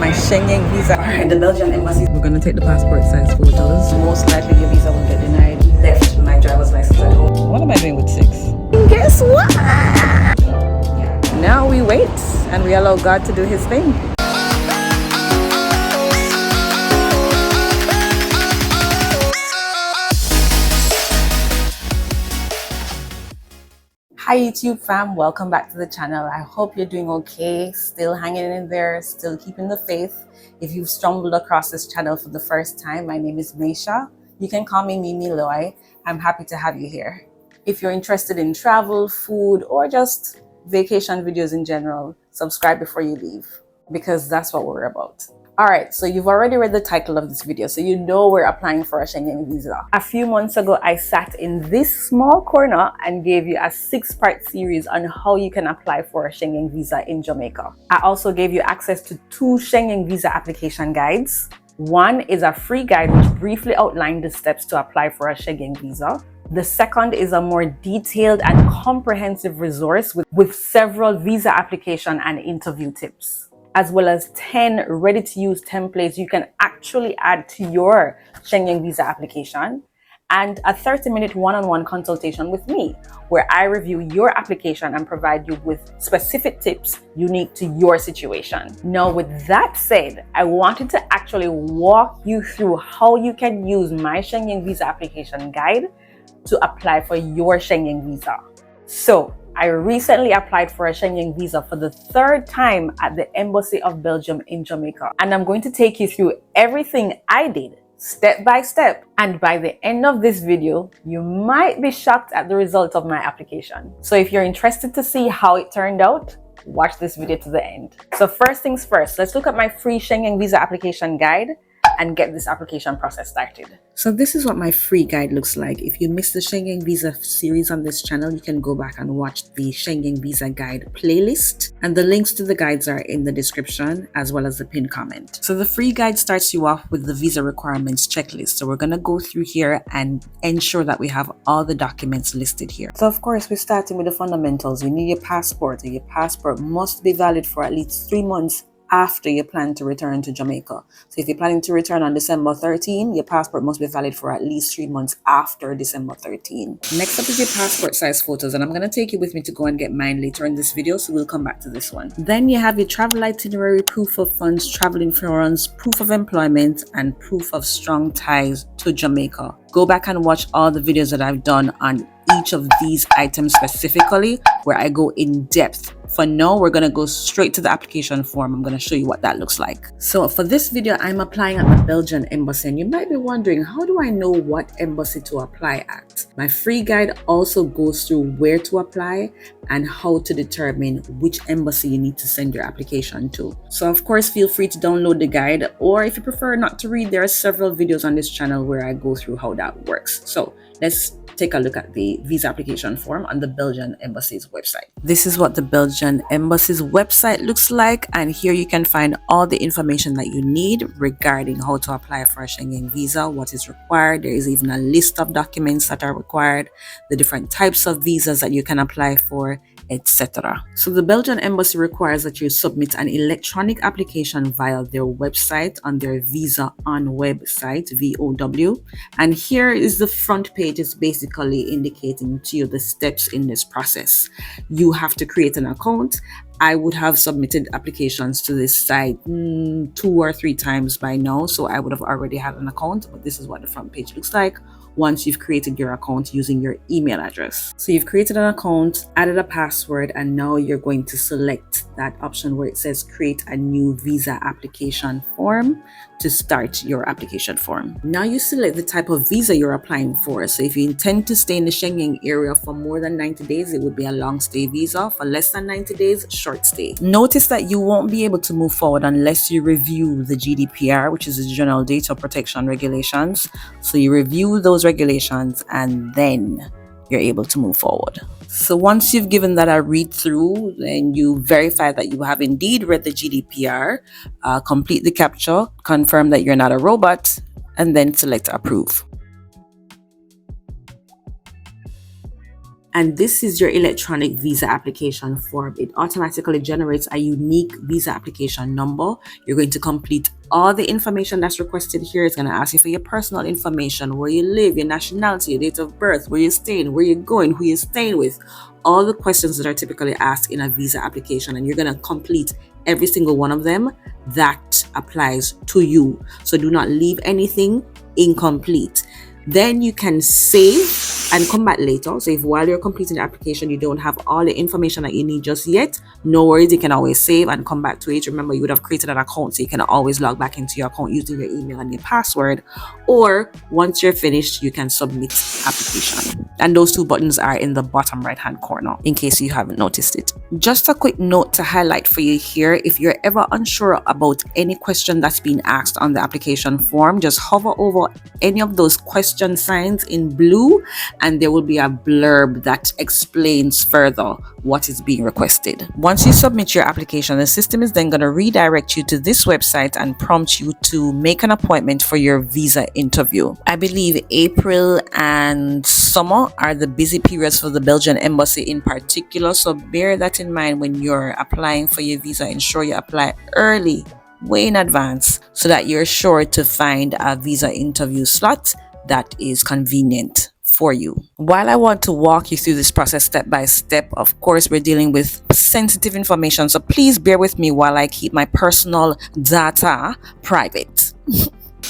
my Schengen visa. Alright, the Belgian embassy. We're gonna take the passport size photos. Most likely your visa will get denied. Left my driver's license at home. What am I doing with 6? Guess what? Now we wait and we allow God to do his thing. Hi YouTube fam, welcome back to the channel. I hope you're doing okay, still hanging in there, still keeping the faith. If you've stumbled across this channel for the first time, my name is Maisha. You can call me Mimi Loy. I'm happy to have you here. If you're interested in travel, food, or just vacation videos in general, subscribe before you leave, because that's what we're about. Alright, so you've already read the title of this video, so you know we're applying for a Schengen visa. A few months ago, I sat in this small corner and gave you a 6-part series on how you can apply for a Schengen visa in Jamaica. I also gave you access to 2 Schengen visa application guides. One is a free guide which briefly outlined the steps to apply for a Schengen visa. The second is a more detailed and comprehensive resource with several visa application and interview tips, as well as 10 ready-to-use templates you can actually add to your Schengen visa application, and a 30-minute one-on-one consultation with me, where I review your application and provide you with specific tips unique to your situation. Now, with that said, I wanted to actually walk you through how you can use my Schengen visa application guide to apply for your Schengen visa. So, I recently applied for a Schengen visa for the 3rd time at the Embassy of Belgium in Jamaica. And I'm going to take you through everything I did, step by step. And by the end of this video, you might be shocked at the result of my application. So if you're interested to see how it turned out, watch this video to the end. So first things first, let's look at my free Schengen visa application guide and get this application process started. So this is what my free guide looks like. If you missed the Schengen visa series on this channel, you can go back and watch the Schengen visa guide playlist, and the links to the guides are in the description as well as the pinned comment. So the free guide starts you off with the visa requirements checklist. So we're going to go through here and ensure that we have all the documents listed here. So of course, we're starting with the fundamentals. You need your passport, and your passport must be valid for at least 3 months after you plan to return to Jamaica. So if you're planning to return on December 13, your passport must be valid for at least 3 months after December 13. Next up is your passport size photos, and I'm going to take you with me to go and get mine later in this video, so we'll come back to this one. Then you have your travel itinerary, proof of funds, travel insurance, proof of employment, and proof of strong ties to Jamaica. Go back and watch all the videos that I've done on each of these items specifically, where I go in depth. For now, we're going to go straight to the application form. I'm going to show you what that looks like. So for this video, I'm applying at the Belgian embassy, and you might be wondering, how do I know what embassy to apply at? My free guide also goes through where to apply and how to determine which embassy you need to send your application to. So of course, feel free to download the guide, or if you prefer not to read, there are several videos on this channel where I go through how that works. So let's take a look at the visa application form on the Belgian embassy's website. This is what the Belgian embassy's website looks like, and here you can find all the information that you need regarding how to apply for a Schengen visa, what is required. There is even a list of documents that are required, the different types of visas that you can apply for, etc. So the Belgian embassy requires that you submit an electronic application via their website on their Visa on website, VOW. And here is the front page. It's basically indicating to you the steps in this process. You have to create an account. I would have submitted applications to this site 2 or 3 times by now, so I would have already had an account, but this is what the front page looks like once you've created your account using your email address. So you've created an account, added a password, and now you're going to select that option where it says create a new visa application form to start your application form. Now you select the type of visa you're applying for. So if you intend to stay in the Schengen area for more than 90 days, it would be a long stay visa. For less than 90 days, short stay. Notice that you won't be able to move forward unless you review the GDPR, which is the General Data Protection Regulations. So you review those regulations and then you're able to move forward. So once you've given that a read through, then you verify that you have indeed read the GDPR, complete the captcha, confirm that you're not a robot, and then select approve. And this is your electronic visa application form. It automatically generates a unique visa application number. You're going to complete all the information that's requested here. It's going to ask you for your personal information, where you live, your nationality, your date of birth, where you're staying, where you're going, who you're staying with, all the questions that are typically asked in a visa application. And you're going to complete every single one of them that applies to you. So do not leave anything incomplete. Then you can save and come back later. So if while you're completing the application you don't have all the information that you need just yet, no worries, you can always save and come back to it. Remember, you would have created an account, so you can always log back into your account using your email and your password. Or once you're finished, you can submit application. And those two buttons are in the bottom right hand corner in case you haven't noticed it. Just a quick note to highlight for you here: if you're ever unsure about any question that's being asked on the application form, just hover over any of those question signs in blue and there will be a blurb that explains further what is being requested. Once you submit your application, the system is then going to redirect you to this website and prompt you to make an appointment for your visa interview. I believe April and summer are the busy periods for the Belgian embassy in particular, so bear that in mind when you're applying for your visa. Ensure you apply early, way in advance, so that you're sure to find a visa interview slot that is convenient for you. While I want to walk you through this process step by step, of course, we're dealing with sensitive information, so please bear with me while I keep my personal data private.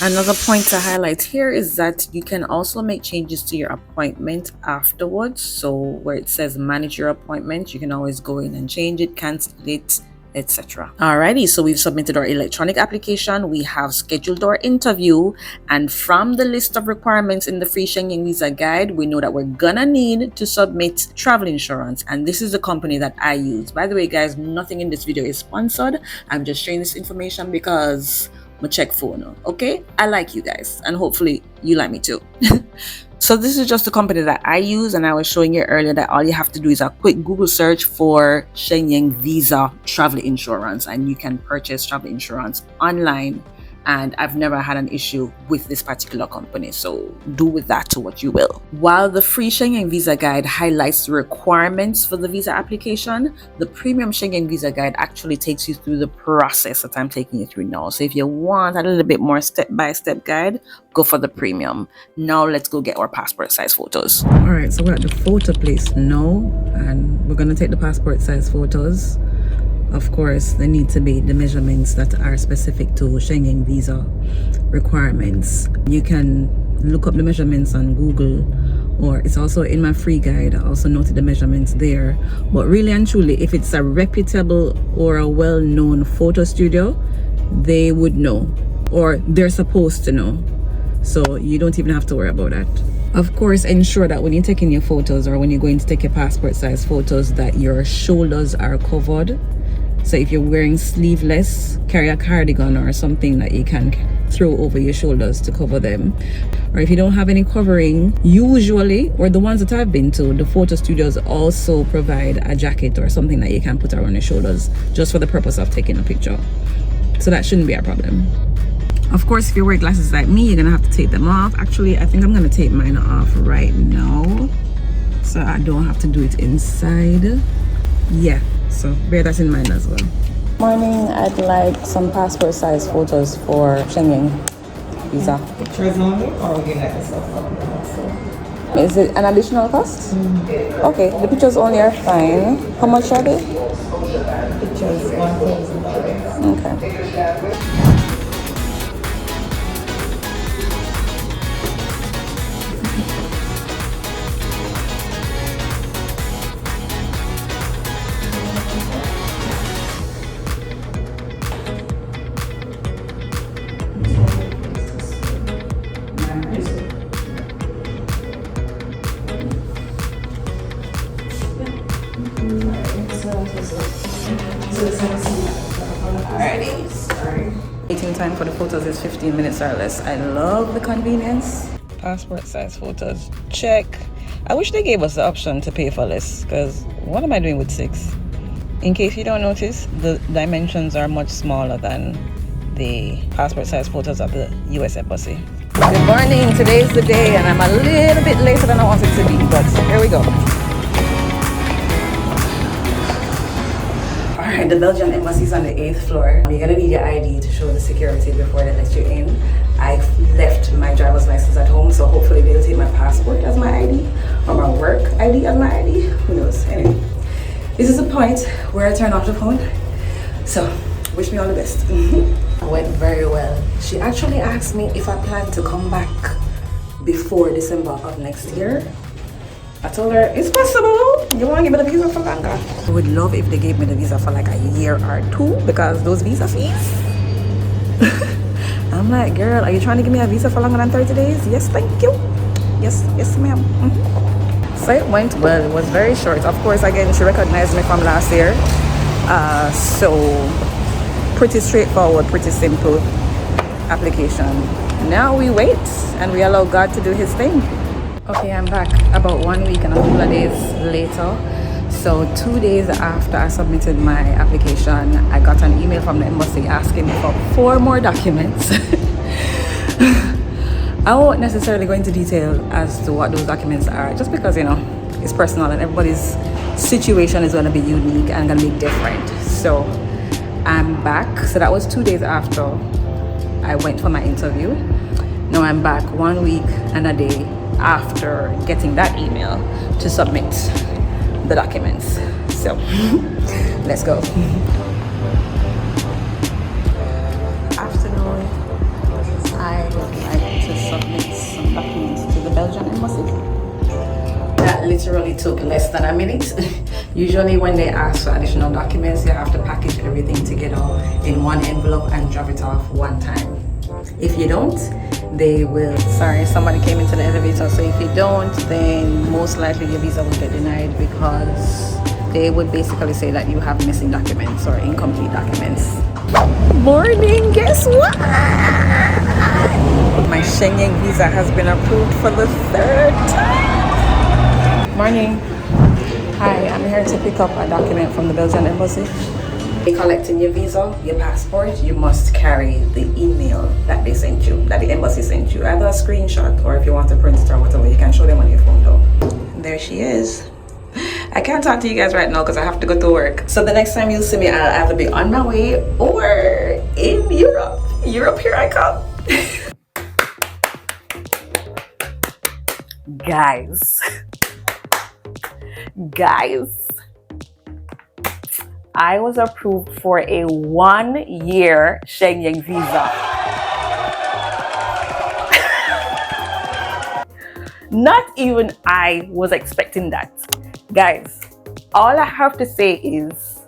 Another point to highlight here is that you can also make changes to your appointment afterwards. So where it says manage your appointment, you can always go in and change it, cancel it, etc. Alrighty, so we've submitted our electronic application, we have scheduled our interview, and from the list of requirements in the free Schengen visa guide, we know that we're gonna need to submit travel insurance, and this is the company that I use. By the way, guys, nothing in this video is sponsored. I'm just sharing this information because my check phone, okay? I like you guys, and hopefully you like me too. So this is just the company that I use, and I was showing you earlier that all you have to do is a quick Google search for Schengen visa travel insurance, and you can purchase travel insurance online. And I've never had an issue with this particular company, so do with that to what you will. While the free Schengen visa guide highlights the requirements for the visa application, the premium Schengen visa guide actually takes you through the process that I'm taking you through now. So if you want a little bit more step-by-step guide, go for the premium. Now let's go get our passport size photos. All right, so we're at the photo place now, and we're gonna take the passport size photos. Of course, they need to be the measurements that are specific to Schengen visa requirements. You can look up the measurements on Google, or it's also in my free guide. I also noted the measurements there. But really and truly, if it's a reputable or a well-known photo studio, they would know, or they're supposed to know. So you don't even have to worry about that. Of course, ensure that when you're taking your photos or when you're going to take your passport size photos that your shoulders are covered. So if you're wearing sleeveless, carry a cardigan or something that you can throw over your shoulders to cover them. Or if you don't have any covering, usually, or the ones that I've been to, the photo studios also provide a jacket or something that you can put around your shoulders just for the purpose of taking a picture. So that shouldn't be a problem. Of course, if you wear glasses like me, you're gonna have to take them off. Actually, I think I'm gonna take mine off right now, so I don't have to do it inside. Yeah, so bear that in mind as well. Morning, I'd like some passport size photos for Schengen visa. Pictures only, or would you like a soft copy? Is it an additional cost? Okay, the pictures only are fine. How much are they? Pictures, $1,000. Okay. Waiting time for the photos is 15 minutes or less. I love the convenience. Passport size photos, check. I wish they gave us the option to pay for less, because what am I doing with 6? In case you don't notice, the dimensions are much smaller than the passport size photos at the US Embassy. Good morning, today's the day, and I'm a little bit later than I wanted to be, but here we go. Alright, the Belgian embassy is on the 8th floor. You're gonna need your ID to show the security before they let you in. I left my driver's license at home, so hopefully they'll take my passport as my ID or my work ID as my ID. Who knows? Anyway, this is the point where I turn off the phone. So, wish me all the best. Went very well. She actually asked me if I plan to come back before December of next year. I told her it's possible. You want to give me the visa for longer? I would love if they gave me the visa for like a year or two, because those visa fees. I'm like, girl, are you trying to give me a visa for longer than 30 days? Yes, thank you. Yes, ma'am. So it went well. It was very short. Of course, again, she recognized me from last year. So pretty straightforward, pretty simple application. Now we wait and we allow God to do his thing. Okay, I'm back about 1 week and a couple of days later. So 2 days after I submitted my application, I got an email from the embassy asking me for 4 more documents. I won't necessarily go into detail as to what those documents are, just because, you know, it's personal and everybody's situation is going to be unique and going to be different. So I'm back. So that was 2 days after I went for my interview. Now I'm back 1 week and a day after getting that email to submit the documents. So let's go. Afternoon. I would like to submit some documents to the Belgian embassy. That literally took less than a minute. Usually when they ask for additional documents, you have to package everything together in one envelope and drop it off one time. If you don't, they will... Sorry, somebody came into the elevator. So if you don't, then most likely your visa will get denied, because they would basically say that you have missing documents or incomplete documents. Morning, guess what? My Schengen visa has been approved for the 3rd time. Morning. Hi, I'm here to pick up a document from the Belgian embassy. Collecting your visa, your passport, you must carry the email that they sent you, that the embassy sent you. Either a screenshot, or if you want to print it or whatever, you can show them on your phone though. There she is. I can't talk to you guys right now because I have to go to work. So the next time you'll see me, I'll either be on my way or in Europe. Europe, here I come. Guys, I was approved for a 1-year Schengen visa. Not even I was expecting that. Guys, all I have to say is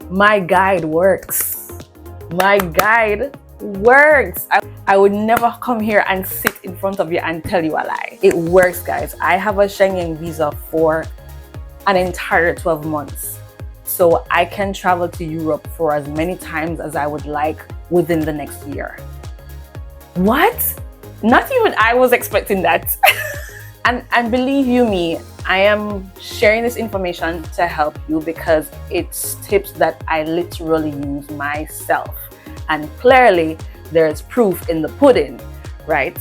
my guide works. My guide works. I would never come here and sit in front of you and tell you a lie. It works, guys. I have a Schengen visa for an entire 12 months. So I can travel to Europe for as many times as I would like within the next year. What? Not even I was expecting that. and believe you me, I am sharing this information to help you because it's tips that I literally use myself. And clearly there's proof in the pudding, right?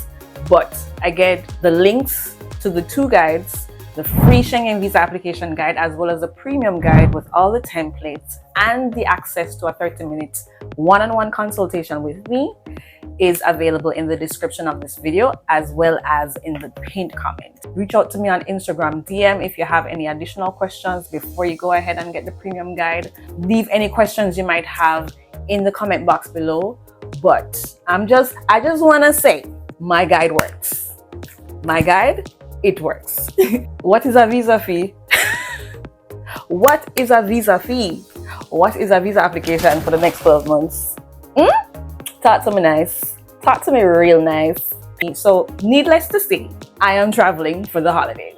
But again, the links to the 2 guides, the free Schengen visa application guide, as well as the premium guide with all the templates and the access to a 30-minute one-on-one consultation with me, is available in the description of this video, as well as in the pinned comment. Reach out to me on Instagram DM if you have any additional questions before you go ahead and get the premium guide. Leave any questions you might have in the comment box below. But I just want to say, my guide works. My guide, it works. What is a visa fee? What is a visa fee? What is a visa application for the next 12 months? Talk to me nice. Talk to me real nice. So needless to say, I am traveling for the holidays.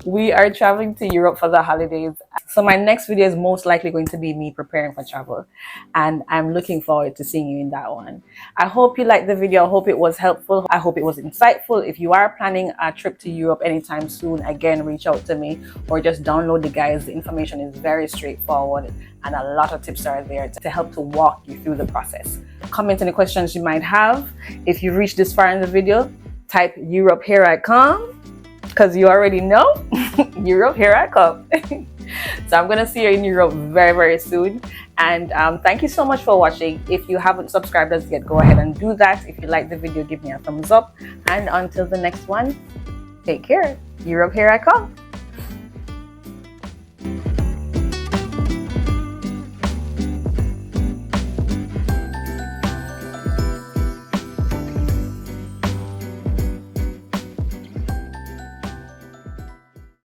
We are traveling to Europe for the holidays. So my next video is most likely going to be me preparing for travel, and I'm looking forward to seeing you in that one. I hope you liked the video. I hope it was helpful. I hope it was insightful. If you are planning a trip to Europe anytime soon, again, reach out to me or just download the guides. The information is very straightforward and a lot of tips are there to help to walk you through the process. Comment any questions you might have. If you've reached this far in the video, type Europe, here I come, because you already know. Europe, here I come. So I'm gonna see you in Europe very, very soon. And thank you so much for watching. If you haven't subscribed as yet, go ahead and do that. If you like the video, give me a thumbs up. And until the next one, take care. Europe, here I come.